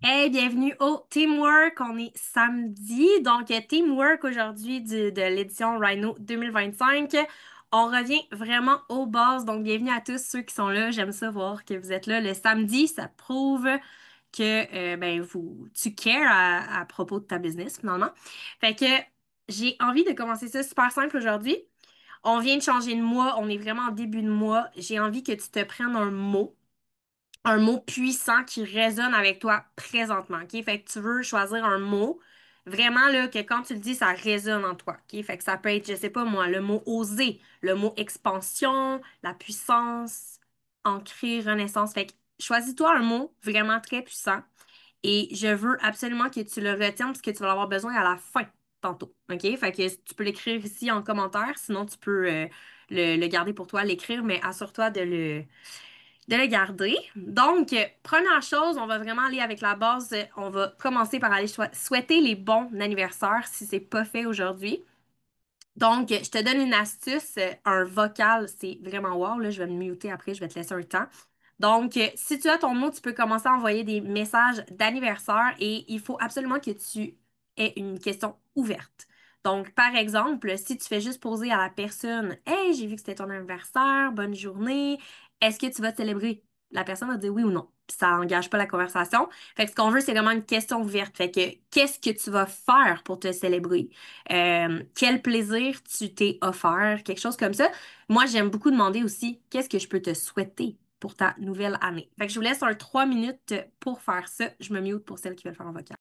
Hey, bienvenue au Teamwork. On est samedi, donc Teamwork aujourd'hui de l'édition Rhino 2025. On revient vraiment aux bases, donc bienvenue à tous ceux qui sont là. J'aime ça voir que vous êtes là le samedi. Ça prouve que tu cares à propos de ta business finalement. Fait que j'ai envie de commencer ça super simple aujourd'hui. On vient de changer de mois, on est vraiment en début de mois. J'ai envie que tu te prennes un mot puissant qui résonne avec toi présentement, OK? Fait que tu veux choisir un mot vraiment là que quand tu le dis, ça résonne en toi, OK? Fait que ça peut être, je sais pas moi, le mot oser, le mot expansion, la puissance, ancrer, renaissance. Fait que choisis-toi un mot vraiment très puissant et je veux absolument que tu le retiennes parce que tu vas l'avoir besoin à la fin tantôt, OK? Fait que tu peux l'écrire ici en commentaire, sinon tu peux le garder pour toi, l'écrire, mais assure-toi de le garder. Donc, première chose, on va vraiment aller avec la base. On va commencer par aller souhaiter les bons anniversaires si c'est pas fait aujourd'hui. Donc, je te donne une astuce, un vocal, c'est vraiment wow, là, je vais me muter après, je vais te laisser un temps. Donc, si tu as ton mot, tu peux commencer à envoyer des messages d'anniversaire et il faut absolument que tu aies une question ouverte. Donc, par exemple, si tu fais juste poser à la personne, Hey, j'ai vu que c'était ton anniversaire, bonne journée, est-ce que tu vas te célébrer? La personne va dire oui ou non. Puis ça n'engage pas la conversation. Fait que ce qu'on veut, c'est vraiment une question ouverte. Fait que, qu'est-ce que tu vas faire pour te célébrer? Quel plaisir tu t'es offert, quelque chose comme ça. Moi, j'aime beaucoup demander aussi, qu'est-ce que je peux te souhaiter pour ta nouvelle année? Fait que je vous laisse un 3 minutes pour faire ça. Je me mute pour celles qui veulent faire en vocal.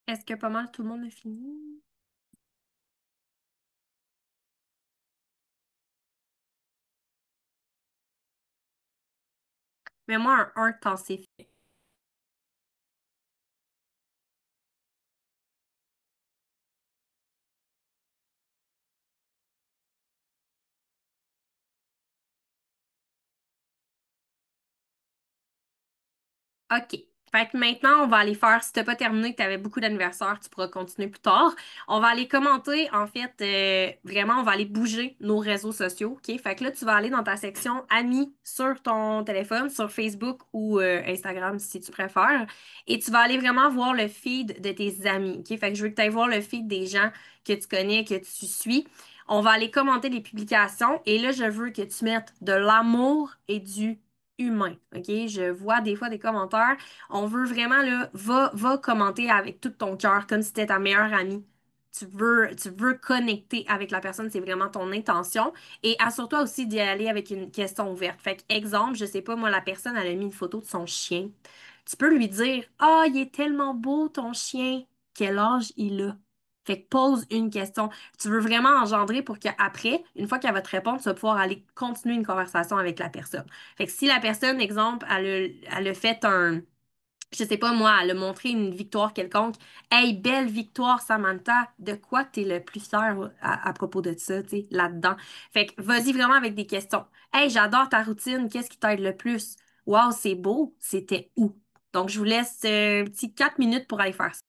Est-ce que pas mal tout le monde a fini? Mais moi, un quand c'est fait. OK. Fait que maintenant, on va aller faire, si t'as pas terminé, que tu avais beaucoup d'anniversaires, tu pourras continuer plus tard. On va aller commenter, en fait, vraiment, on va aller bouger nos réseaux sociaux, OK? Fait que là, tu vas aller dans ta section Amis sur ton téléphone, sur Facebook ou Instagram si tu préfères, et tu vas aller vraiment voir le feed de tes amis, OK? Fait que je veux que tu ailles voir le feed des gens que tu connais, que tu suis. On va aller commenter les publications, et là, je veux que tu mettes de l'amour et du humain, OK? Je vois des fois des commentaires. On veut vraiment, là, va commenter avec tout ton cœur, comme si c'était ta meilleure amie. Tu veux connecter avec la personne, c'est vraiment ton intention. Et assure-toi aussi d'y aller avec une question ouverte. Fait que, exemple, je sais pas, moi, la personne, elle a mis une photo de son chien. Tu peux lui dire, Ah, il est tellement beau, ton chien. Quel âge il a? Fait que pose une question. Tu veux vraiment engendrer pour qu'après, une fois qu'elle va te répondre, tu vas pouvoir aller continuer une conversation avec la personne. Fait que si la personne, exemple, elle a fait un, je sais pas moi, elle a montré une victoire quelconque. Hey, belle victoire, Samantha. De quoi t'es le plus fier à propos de ça, tu sais, là-dedans? Fait que vas-y vraiment avec des questions. Hey, j'adore ta routine. Qu'est-ce qui t'aide le plus? Wow, c'est beau. C'était où? Donc, je vous laisse un petit 4 minutes pour aller faire ça.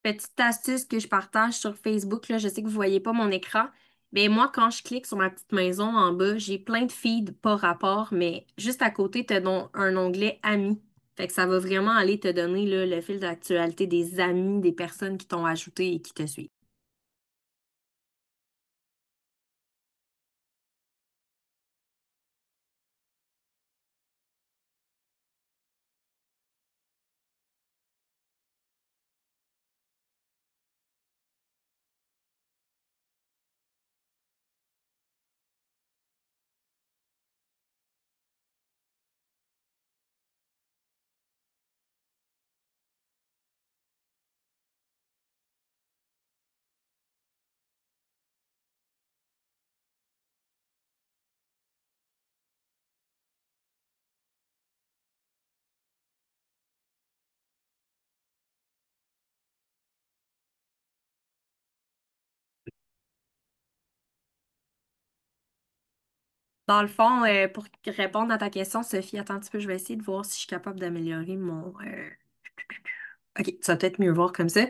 Petite astuce que je partage sur Facebook, là, je sais que vous voyez pas mon écran, mais moi, quand je clique sur ma petite maison en bas, j'ai plein de feeds pas rapport, mais juste à côté, tu as un onglet Amis. Fait que ça va vraiment aller te donner là, le fil d'actualité des amis, des personnes qui t'ont ajouté et qui te suivent. Dans le fond, pour répondre à ta question, Sophie, attends un petit peu, je vais essayer de voir si je suis capable d'améliorer mon... OK, ça va peut-être mieux voir comme ça.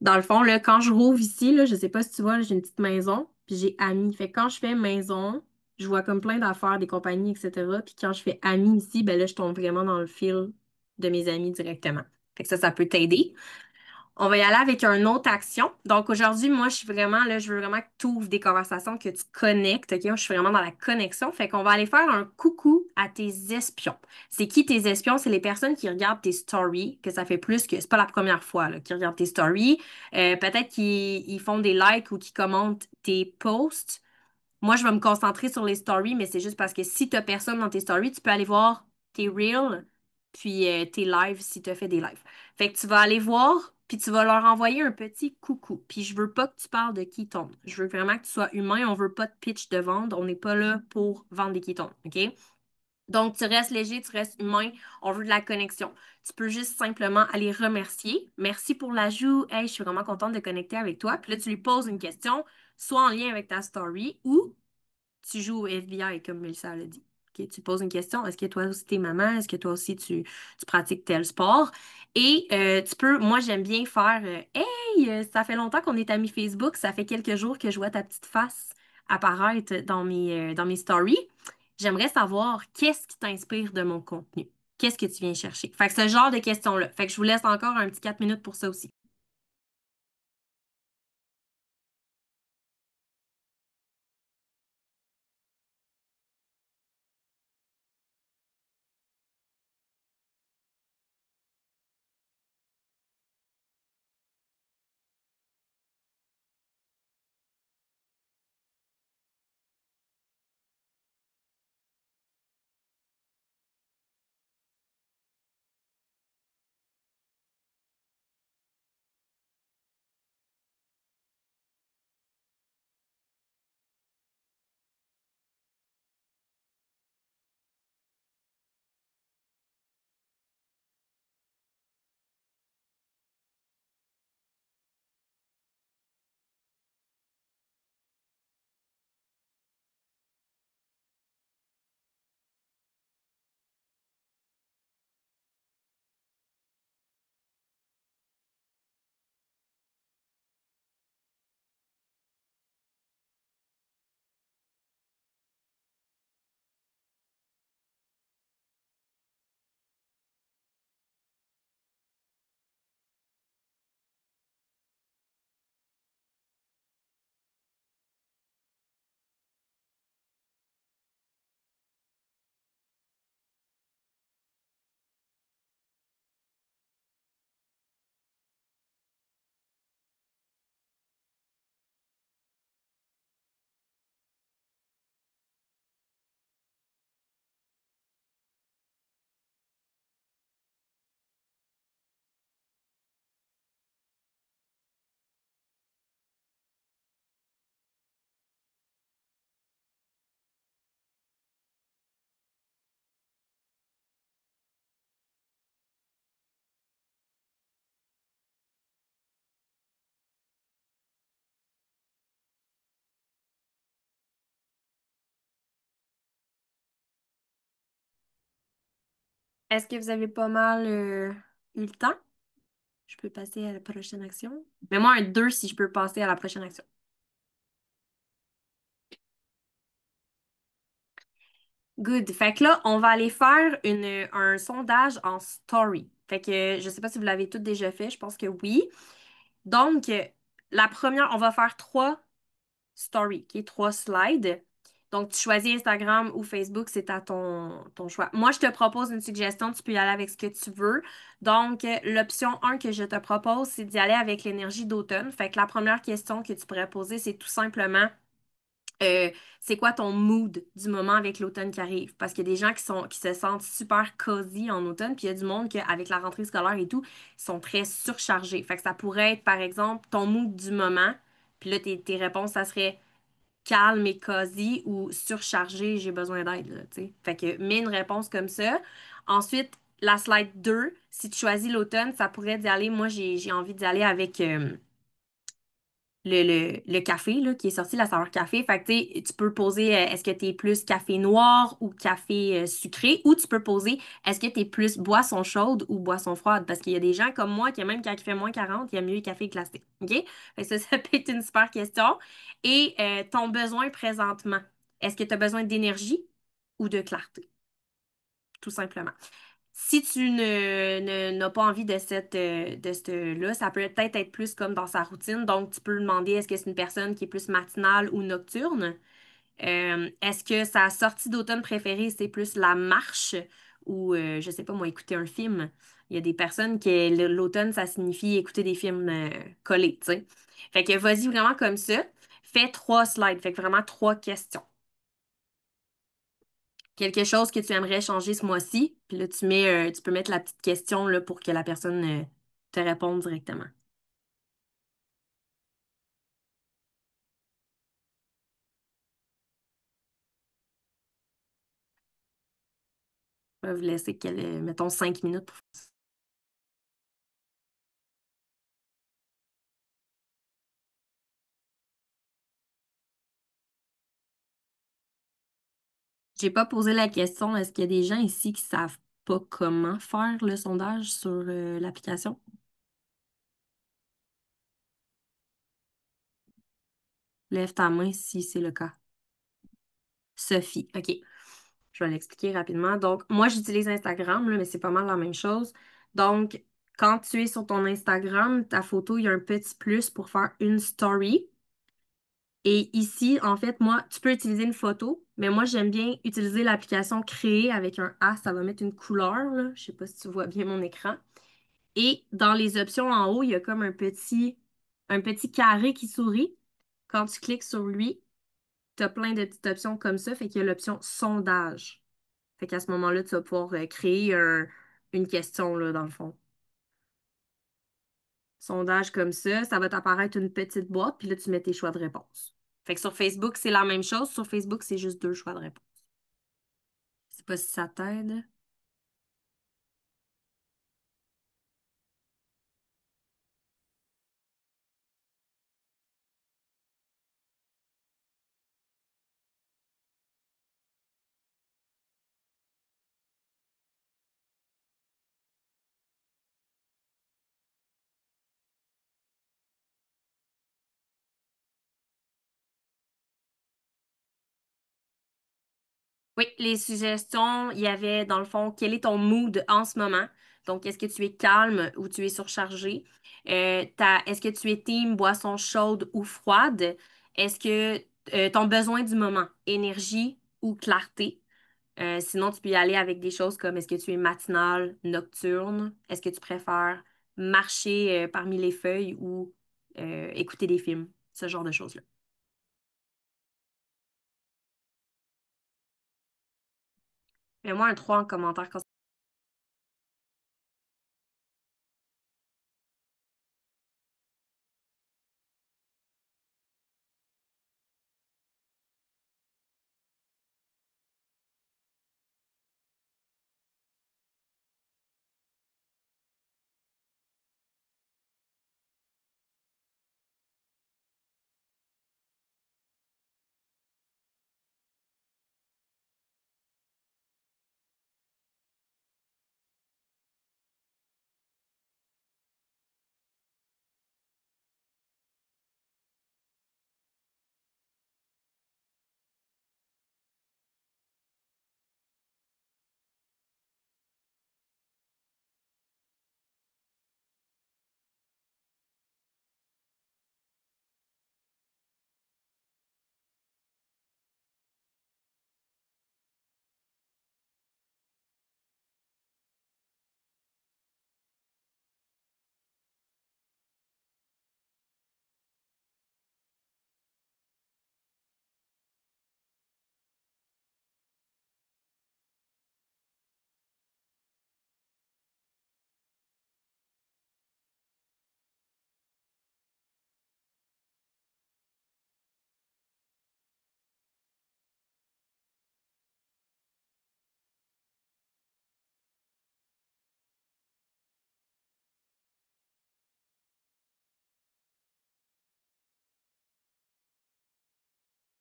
Dans le fond, là, quand je rouvre ici, là, je sais pas si tu vois, là, j'ai une petite maison, puis j'ai amis. Fait que quand je fais maison, je vois comme plein d'affaires, des compagnies, etc. Puis quand je fais amis ici, ben là, je tombe vraiment dans le fil de mes amis directement. Fait que ça peut t'aider. On va y aller avec une autre action. Donc aujourd'hui, moi, je suis vraiment là, je veux vraiment que tu ouvres des conversations, que tu connectes. OK? Moi, je suis vraiment dans la connexion. Fait qu'on va aller faire un coucou à tes espions. C'est qui tes espions? C'est les personnes qui regardent tes stories, que ça fait plus que, c'est pas la première fois là, qu'ils regardent tes stories. Peut-être qu'ils ils font des likes ou qu'ils commentent tes posts. Moi, je vais me concentrer sur les stories, mais c'est juste parce que si tu n'as personne dans tes stories, tu peux aller voir tes reels, puis tes lives si tu as fait des lives. Fait que tu vas aller voir, puis tu vas leur envoyer un petit coucou. Puis je veux pas que tu parles de ketones. Je veux vraiment que tu sois humain. On veut pas de pitch de vente. On n'est pas là pour vendre des ketones, OK? Donc, tu restes léger, tu restes humain, on veut de la connexion. Tu peux juste simplement aller remercier. Merci pour l'ajout. Hey, je suis vraiment contente de connecter avec toi. Puis là, tu lui poses une question, soit en lien avec ta story ou tu joues au FBI, comme Melissa l'a dit. Ok, tu poses une question. Est-ce que toi aussi t'es maman? Est-ce que toi aussi tu pratiques tel sport? Et tu peux, moi j'aime bien faire Hey, ça fait longtemps qu'on est amis Facebook, ça fait quelques jours que je vois ta petite face apparaître dans mes stories. J'aimerais savoir qu'est-ce qui t'inspire de mon contenu? Qu'est-ce que tu viens chercher? Fait que ce genre de questions-là. Fait que je vous laisse encore un petit 4 minutes pour ça aussi. Est-ce que vous avez pas mal eu le temps? Je peux passer à la prochaine action. Mets-moi un 2 si je peux passer à la prochaine action. Good. Fait que là, on va aller faire un sondage en story. Fait que je sais pas si vous l'avez toutes déjà fait, je pense que oui. Donc, la première, on va faire 3 stories, OK? 3 slides. Donc, tu choisis Instagram ou Facebook, c'est à ton choix. Moi, je te propose une suggestion, tu peux y aller avec ce que tu veux. Donc, l'option 1 que je te propose, c'est d'y aller avec l'énergie d'automne. Fait que la première question que tu pourrais poser, c'est tout simplement c'est quoi ton mood du moment avec l'automne qui arrive? Parce qu'il y a des gens qui se sentent super cosy en automne, puis il y a du monde qui, avec la rentrée scolaire et tout, ils sont très surchargés. Fait que ça pourrait être, par exemple, ton mood du moment, puis là, tes réponses, ça serait calme et cosy ou surchargé, j'ai besoin d'aide, là, tu sais. Fait que mets une réponse comme ça. Ensuite, la slide 2 si tu choisis l'automne, ça pourrait d'y aller. Moi, j'ai envie d'y aller avec le café là, qui est sorti, la saveur café. Fait que tu peux poser est-ce que tu es plus café noir ou café sucré ou tu peux poser est-ce que tu es plus boisson chaude ou boisson froide parce qu'il y a des gens comme moi qui même quand il fait -40 il y a mieux le café glacé. OK? Fait que ça peut être une super question. Et ton besoin présentement, est-ce que tu as besoin d'énergie ou de clarté? Tout simplement. Si tu n'as pas envie de là, ça peut peut-être être plus comme dans sa routine. Donc, tu peux demander est-ce que c'est une personne qui est plus matinale ou nocturne? Est-ce que sa sortie d'automne préférée, c'est plus la marche ou, je sais pas moi, écouter un film? Il y a des personnes qui, l'automne, ça signifie écouter des films collés, tu sais. Fait que vas-y vraiment comme ça. Fais 3 slides, fait que vraiment 3 questions. quelque chose que tu aimerais changer ce mois-ci. Puis là, tu peux mettre la petite question là, pour que la personne te réponde directement. Je vais vous laisser, mettons, 5 minutes pour... J'ai pas posé la question, est-ce qu'il y a des gens ici qui savent pas comment faire le sondage sur l'application? Lève ta main si c'est le cas. Sophie, OK. Je vais l'expliquer rapidement. Donc, moi, j'utilise Instagram, là, mais c'est pas mal la même chose. Donc, quand tu es sur ton Instagram, ta photo, il y a un petit plus pour faire une story. Et ici, en fait, moi, tu peux utiliser une photo, mais moi, j'aime bien utiliser l'application Créer avec un A. Ça va mettre une couleur, là. Je sais pas si tu vois bien mon écran. Et dans les options en haut, il y a comme un petit carré qui sourit. Quand tu cliques sur lui, tu as plein de petites options comme ça. Fait qu'il y a l'option sondage. Fait qu'à ce moment-là, tu vas pouvoir créer une question, là, dans le fond. Sondage comme ça va t'apparaître une petite boîte, puis là, tu mets tes choix de réponse. Fait que sur Facebook, c'est la même chose. Sur Facebook, c'est juste deux choix de réponse. Je sais pas si ça t'aide. Oui, les suggestions, il y avait dans le fond, quel est ton mood en ce moment? Donc, est-ce que tu es calme ou tu es surchargé? Est-ce que tu es team boisson chaude ou froide? Est-ce que ton besoin du moment, énergie ou clarté? Sinon, tu peux y aller avec des choses comme est-ce que tu es matinal, nocturne? Est-ce que tu préfères marcher parmi les feuilles ou écouter des films? Ce genre de choses-là. Mets-moi un 3 en commentaire quand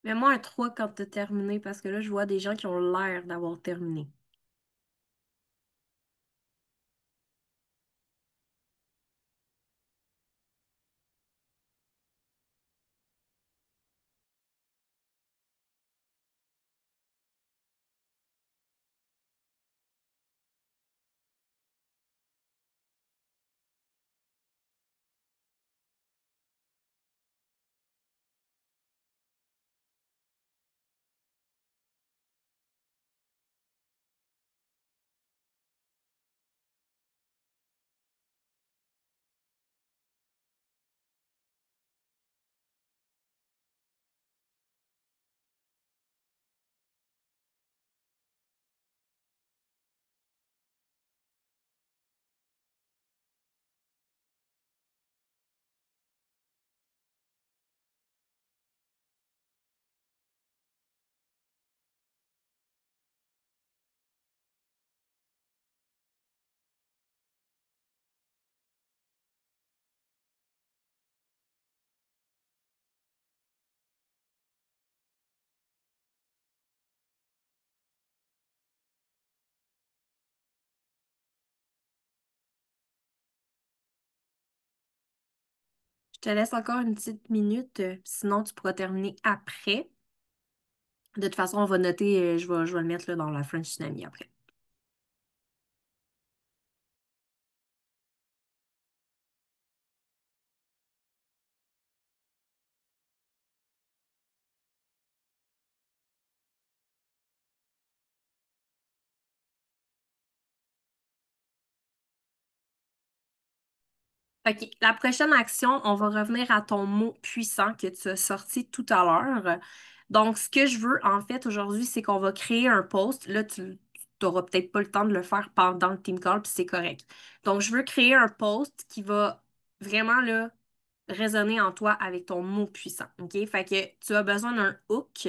Mets-moi un 3 quand tu as terminé parce que là, je vois des gens qui ont l'air d'avoir terminé. te laisse encore une petite minute, sinon tu pourras terminer après. De toute façon, on va noter, je vais le mettre là, dans la French Tsunami après. OK. La prochaine action, on va revenir à ton mot puissant que tu as sorti tout à l'heure. Donc, ce que je veux, en fait, aujourd'hui, c'est qu'on va créer un post. Là, tu n'auras peut-être pas le temps de le faire pendant le team call, puis c'est correct. Donc, je veux créer un post qui va vraiment, là, résonner en toi avec ton mot puissant. OK? Fait que tu as besoin d'un hook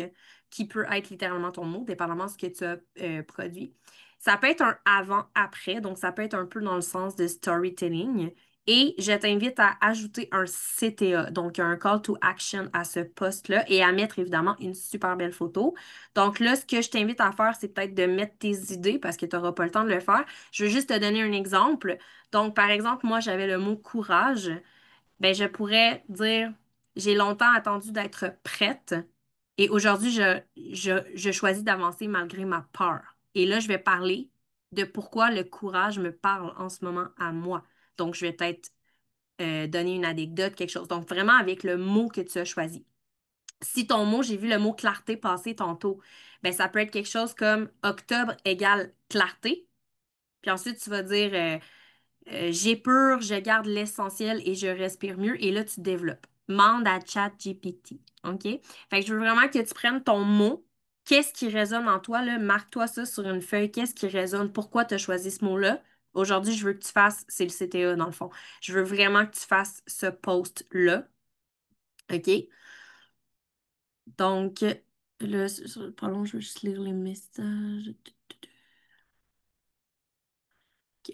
qui peut être littéralement ton mot, dépendamment de ce que tu as produit. Ça peut être un avant-après, donc ça peut être un peu dans le sens de storytelling. Et je t'invite à ajouter un CTA, donc un call to action à ce post-là et à mettre évidemment une super belle photo. Donc là, ce que je t'invite à faire, c'est peut-être de mettre tes idées parce que tu n'auras pas le temps de le faire. Je veux juste te donner un exemple. Donc, par exemple, moi, j'avais le mot courage. Ben, je pourrais dire, j'ai longtemps attendu d'être prête et aujourd'hui, je choisis d'avancer malgré ma peur. Et là, je vais parler de pourquoi le courage me parle en ce moment à moi. Donc, je vais peut-être donner une anecdote, quelque chose. Donc, vraiment avec le mot que tu as choisi. Si ton mot, j'ai vu le mot clarté passer tantôt, ben, ça peut être quelque chose comme octobre égale clarté. Puis ensuite, tu vas dire j'épure, je garde l'essentiel et je respire mieux. Et là, tu développes. Demande à ChatGPT. OK? Fait que je veux vraiment que tu prennes ton mot. Qu'est-ce qui résonne en toi, là? Marque-toi ça sur une feuille. Qu'est-ce qui résonne? Pourquoi tu as choisi ce mot-là? Aujourd'hui, je veux que tu fasses, c'est le CTA dans le fond. Je veux vraiment que tu fasses ce post-là. OK? Donc, là, pardon, je vais juste lire les messages. Ok.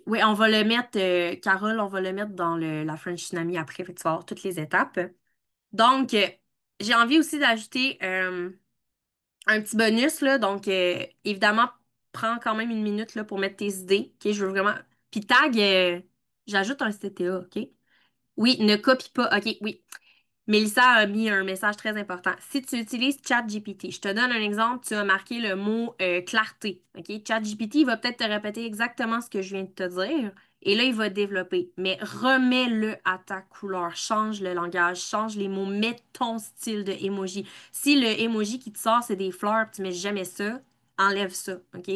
Oui, on va le mettre, Carole, on va le mettre dans la French Tsunami après, fait que tu vas avoir toutes les étapes. Donc, j'ai envie aussi d'ajouter un petit bonus, là. Donc, évidemment, prends quand même une minute là, pour mettre tes idées. OK? Je veux vraiment. Puis tag, j'ajoute un CTA, OK? Oui, ne copie pas. OK, oui. Mélissa a mis un message très important. Si tu utilises ChatGPT, je te donne un exemple, tu as marqué le mot clarté. OK? ChatGPT il va peut-être te répéter exactement ce que je viens de te dire et là, il va développer. Mais remets-le à ta couleur. Change le langage, change les mots, mets ton style de emoji. Si le emoji qui te sort, c'est des fleurs, puis tu mets jamais ça, enlève ça. OK?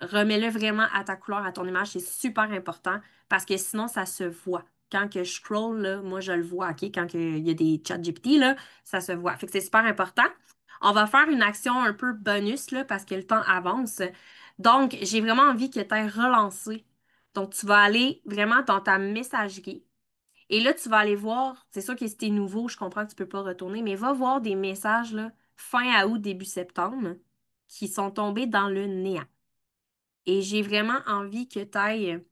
Remets-le vraiment à ta couleur, à ton image. C'est super important parce que sinon, ça se voit quand que je scroll, là, moi, je le vois, OK? Quand il y a des chats GPT, là, ça se voit. Fait que c'est super important. On va faire une action un peu bonus, là, parce que le temps avance. Donc, j'ai vraiment envie que tu aies relancé. Donc, tu vas aller vraiment dans ta messagerie. Et là, tu vas aller voir, c'est sûr que si t'es nouveau, je comprends que tu peux pas retourner, mais va voir des messages, là, fin août, début septembre, qui sont tombés dans le néant. Et j'ai vraiment envie que tu ailles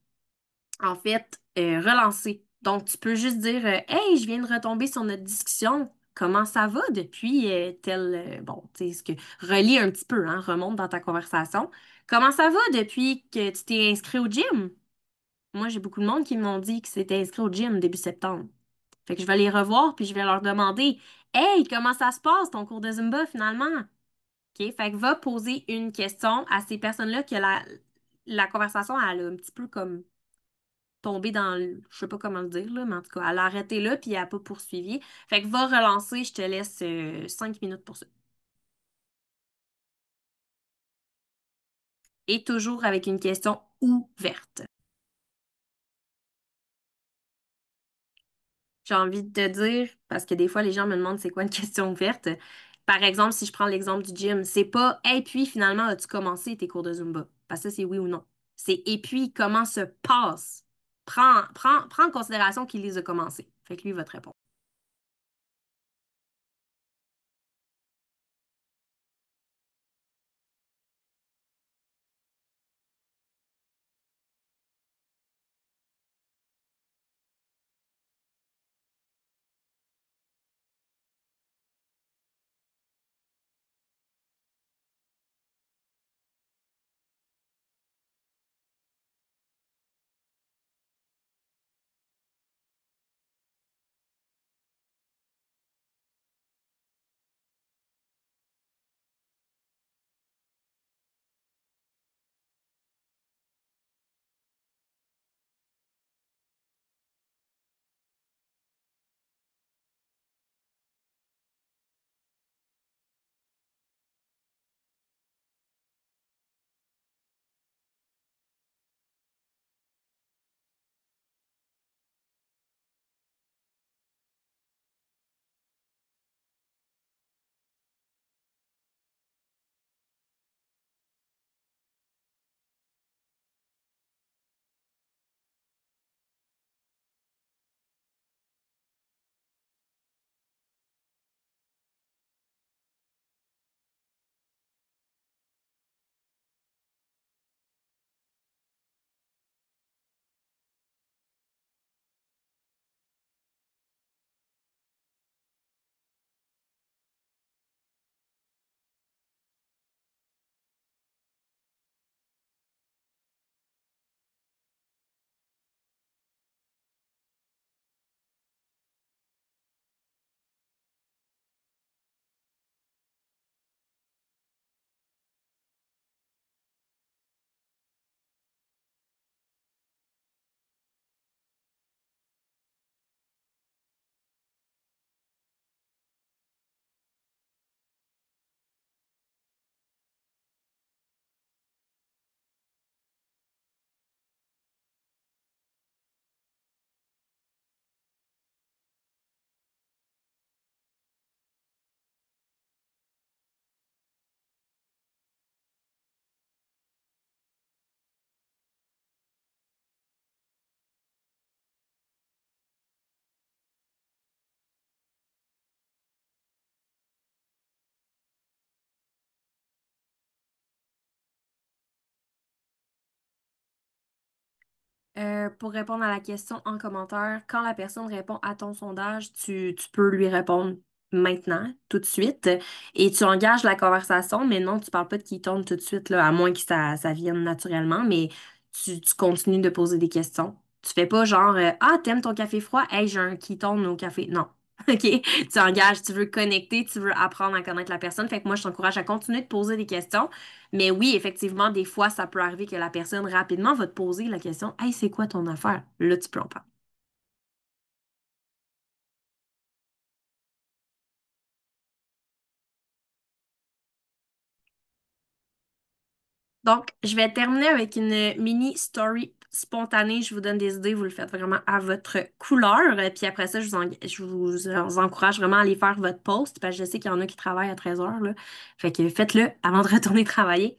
en fait, relancer. Donc, tu peux juste dire Hey, je viens de retomber sur notre discussion. Comment ça va depuis tel. Bon, tu sais, ce que. Relis un petit peu, hein, remonte dans ta conversation. Comment ça va depuis que tu t'es inscrit au gym? Moi, j'ai beaucoup de monde qui m'ont dit que c'était inscrit au gym début septembre. Fait que je vais les revoir puis je vais leur demander Hey, comment ça se passe ton cours de Zumba finalement? OK? Fait que va poser une question à ces personnes-là que la conversation, elle a un petit peu comme tombé dans je sais pas comment le dire, là, mais en tout cas, elle a arrêté là, puis elle n'a pas poursuivi. Fait que va relancer, je te laisse 5 minutes pour ça. Et toujours avec une question ouverte. J'ai envie de te dire, parce que des fois, les gens me demandent c'est quoi une question ouverte. Par exemple, si je prends l'exemple du gym, c'est pas et puis finalement, as-tu commencé tes cours de Zumba? Parce que ça, c'est oui ou non. C'est et puis comment se passe? Prends en considération qu'il les a commencés. Fait que lui, il va te répondre. Pour répondre à la question en commentaire, quand la personne répond à ton sondage, tu peux lui répondre maintenant, tout de suite, et tu engages la conversation, mais non, tu parles pas de qui tourne tout de suite, là, à moins que ça vienne naturellement, mais tu continues de poser des questions. Tu fais pas genre Ah, t'aimes ton café froid? Hey, j'ai un qui tourne au café. Non. OK? Tu engages, tu veux connecter, tu veux apprendre à connaître la personne. Fait que moi, je t'encourage à continuer de poser des questions. Mais oui, effectivement, des fois, ça peut arriver que la personne rapidement va te poser la question, Hey, c'est quoi ton affaire? Là, tu peux en parler. Donc, je vais terminer avec une mini story spontanée. Je vous donne des idées, vous le faites vraiment à votre couleur. Puis après ça, je vous encourage vraiment à aller faire votre post, parce que je sais qu'il y en a qui travaillent à 13 heures, là. Fait que faites-le avant de retourner travailler.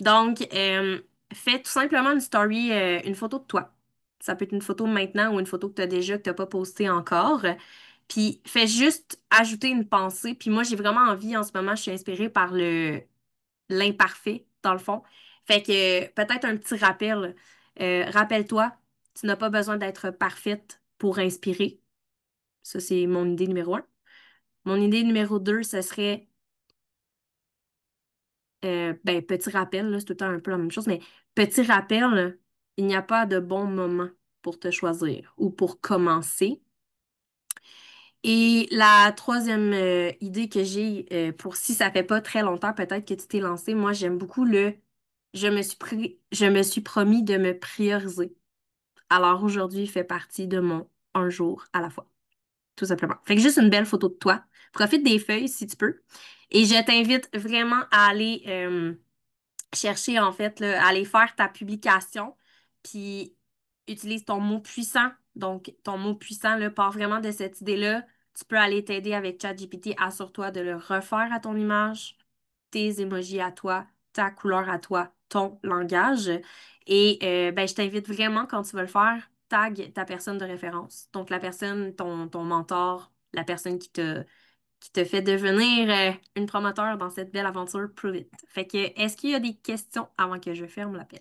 Donc, fais tout simplement une story, une photo de toi. Ça peut être une photo maintenant ou une photo que tu as déjà, que tu n'as pas postée encore. Puis, fais juste ajouter une pensée. Puis moi, j'ai vraiment envie, en ce moment, je suis inspirée par l'imparfait, dans le fond. Fait que peut-être un petit rappel. Rappelle-toi, tu n'as pas besoin d'être parfaite pour inspirer. Ça, c'est mon idée numéro un. Mon idée numéro deux, ce serait ben, petit rappel, là, c'est tout le temps un peu la même chose, mais petit rappel, il n'y a pas de bon moment pour te choisir ou pour commencer. Et la troisième idée que j'ai pour si ça fait pas très longtemps, peut-être que tu t'es lancé, moi j'aime beaucoup le je me suis promis de me prioriser. Alors aujourd'hui, il fait partie de mon un jour à la fois, tout simplement. Fait que juste une belle photo de toi. Profite des feuilles si tu peux. Et je t'invite vraiment à aller chercher en fait, là, aller faire ta publication, puis utilise ton mot puissant. Donc, ton mot puissant, là, part vraiment de cette idée-là. Tu peux aller t'aider avec ChatGPT. Assure-toi de le refaire à ton image, tes emojis à toi, ta couleur à toi, ton langage. Et ben, je t'invite vraiment, quand tu vas le faire, tag ta personne de référence. Donc, la personne, ton mentor, la personne qui te fait devenir une promoteur dans cette belle aventure Prove It. Fait que, est-ce qu'il y a des questions avant que je ferme l'appel?